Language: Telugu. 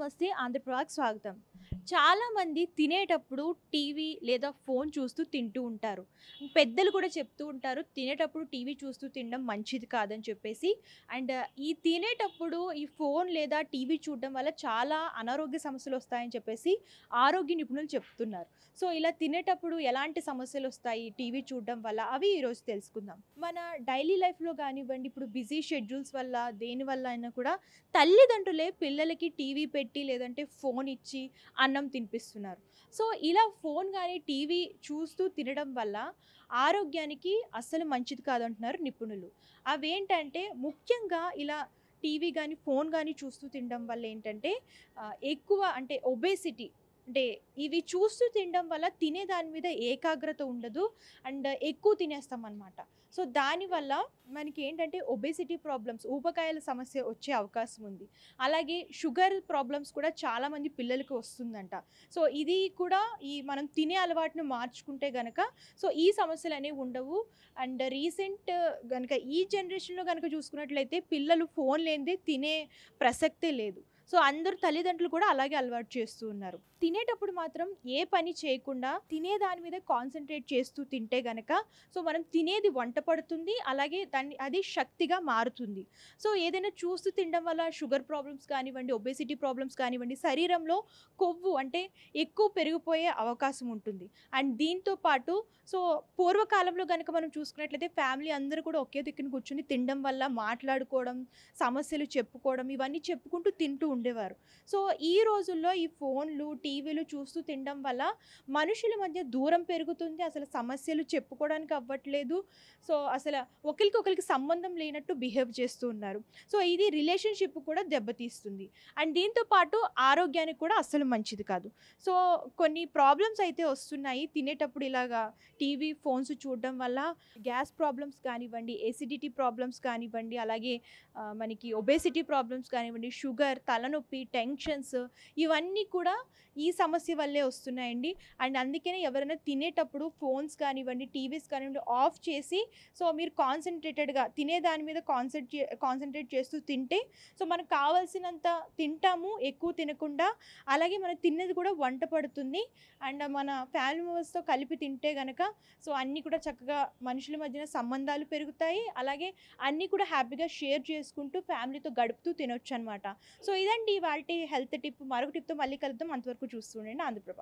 నమస్తే ఆంధ్రప్రభకి స్వాగతం. చాలామంది తినేటప్పుడు టీవీ లేదా ఫోన్ చూస్తూ తింటూ ఉంటారు. పెద్దలు కూడా చెప్తూ ఉంటారు తినేటప్పుడు టీవీ చూస్తూ తినడం మంచిది కాదని చెప్పేసి. అండ్ ఈ తినేటప్పుడు ఈ ఫోన్ లేదా టీవీ చూడడం వల్ల చాలా అనారోగ్య సమస్యలు వస్తాయని చెప్పేసి ఆరోగ్య నిపుణులు చెప్తున్నారు. సో ఇలా తినేటప్పుడు ఎలాంటి సమస్యలు వస్తాయి టీవీ చూడడం వల్ల అవి ఈరోజు తెలుసుకుందాం. మన డైలీ లైఫ్‌లో గానివ్వండి, ఇప్పుడు బిజీ షెడ్యూల్స్ వల్ల దేనివల్ల అయినా కూడా తల్లిదండ్రులే పిల్లలకి టీవీ పెట్టి లేదంటే ఫోన్ ఇచ్చి అన్నం తినిపిస్తున్నారు. సో ఇలా ఫోన్ గానీ, టీవీ చూస్తూ తినడం వల్ల ఆరోగ్యానికి అస్సలు మంచిది కాదంటున్నారు నిపుణులు. అవేంటంటే ముఖ్యంగా ఇలా టీవీ గానీ, ఫోన్ గానీ చూస్తూ తినడం వల్ల ఏంటంటే ఎక్కువ అంటే ఒబేసిటీ అంటే ఇవి చూస్తూ తినడం వల్ల తినే దాని మీద ఏకాగ్రత ఉండదు. అండ్ ఎక్కువ తినేస్తామనమాట. సో దానివల్ల మనకేంటంటే ఒబేసిటీ ప్రాబ్లమ్స్, ఊబకాయాల సమస్య వచ్చే అవకాశం ఉంది. అలాగే షుగర్ ప్రాబ్లమ్స్ కూడా చాలామంది పిల్లలకి వస్తుందంట. సో ఇది కూడా ఈ మనం తినే అలవాటును మార్చుకుంటే గనక సో ఈ సమస్యలనేవి ఉండవు. అండ్ రీసెంట్ గనక ఈ జనరేషన్‌లో గనక చూసుకున్నట్లయితే పిల్లలు ఫోన్ లేనిదే తినే ప్రసక్తే లేదు. సో అందరూ తల్లిదండ్రులు కూడా అలాగే అలవాటు చేస్తూ ఉన్నారు. తినేటప్పుడు మాత్రం ఏ పని చేయకుండా తినే దాని మీద కాన్సంట్రేట్ చేస్తూ తింటే గనక సో మనం తినేది వంట పడుతుంది. అలాగే అది శక్తిగా మారుతుంది. సో ఏదైనా చూస్తూ తినడం వల్ల షుగర్ ప్రాబ్లమ్స్ కానివ్వండి, ఒబేసిటీ ప్రాబ్లమ్స్ కానివ్వండి, శరీరంలో కొవ్వు అంటే ఎక్కువ పెరిగిపోయే అవకాశం ఉంటుంది. అండ్ దీంతో పాటు సో పూర్వకాలంలో గనక మనం చూసుకున్నట్లయితే ఫ్యామిలీ అందరూ కూడా ఒకే దిక్కున కూర్చొని తినడం వల్ల మాట్లాడుకోవడం, సమస్యలు చెప్పుకోవడం ఇవన్నీ చెప్పుకుంటూ తింటూ ఉండేవారు. సో ఈ రోజుల్లో ఈ ఫోన్‌లు, టీవీలు చూస్తూ తినడం వల్ల మనుషుల మధ్య దూరం పెరుగుతుంది. అసలు సమస్యలు చెప్పుకోవడానికి అవ్వట్లేదు. సో అసల ఒకళ్ళకొకళ్ళకి సంబంధం లేనట్టు బిహేవ్ చేస్తూ ఉన్నారు. సో ఇది రిలేషన్‌షిప్ కూడా దెబ్బతీస్తుంది. అండ్ దీంతో పాటు ఆరోగ్యానికి కూడా అస్సలు మంచిది కాదు. సో కొన్ని ప్రాబ్లమ్స్ అయితే వస్తున్నాయి. తినేటప్పుడు ఇలాగా టీవీ, ఫోన్స్ చూడడం వల్ల గ్యాస్ ప్రాబ్లమ్స్ కానివ్వండి, ఎసిడిటీ ప్రాబ్లమ్స్ కానివ్వండి, అలాగే మనకి ఒబేసిటీ ప్రాబ్లమ్స్ కానివ్వండి, షుగర్, తలనొప్పి, టెన్షన్స్ ఇవన్నీ కూడా ఈ సమస్య వల్లే వస్తున్నాయండి. అండ్ అందుకనే ఎవరైనా తినేటప్పుడు ఫోన్స్ కానివ్వండి, టీవీస్ కానివ్వండి ఆఫ్ చేసి సో మీరు కాన్సంట్రేటెడ్‌గా తినే దాని మీద కాన్సంట్రేట్ చేస్తూ తింటే సో మనకు కావాల్సినంత తింటాము ఎక్కువ తినకుండా. అలాగే మనం తిన్నది కూడా వంట పడుతుంది. అండ్ మన ఫ్యామిలీ మెంబర్స్‌తో కలిపి తింటే గనక సో అన్నీ కూడా చక్కగా మనుషుల మధ్యన సంబంధాలు పెరుగుతాయి. అలాగే అన్నీ కూడా హ్యాపీగా షేర్ చేసుకుంటూ ఫ్యామిలీతో గడుపుతూ తినొచ్చనమాట. సో ఇదండి ఇవాల్టి హెల్త్ టిప్. మరొక టిప్‌తో మళ్ళీ కలుద్దాం. అంతవరకు చూస్తూ ఉండండి ఆంధ్రప్రభ.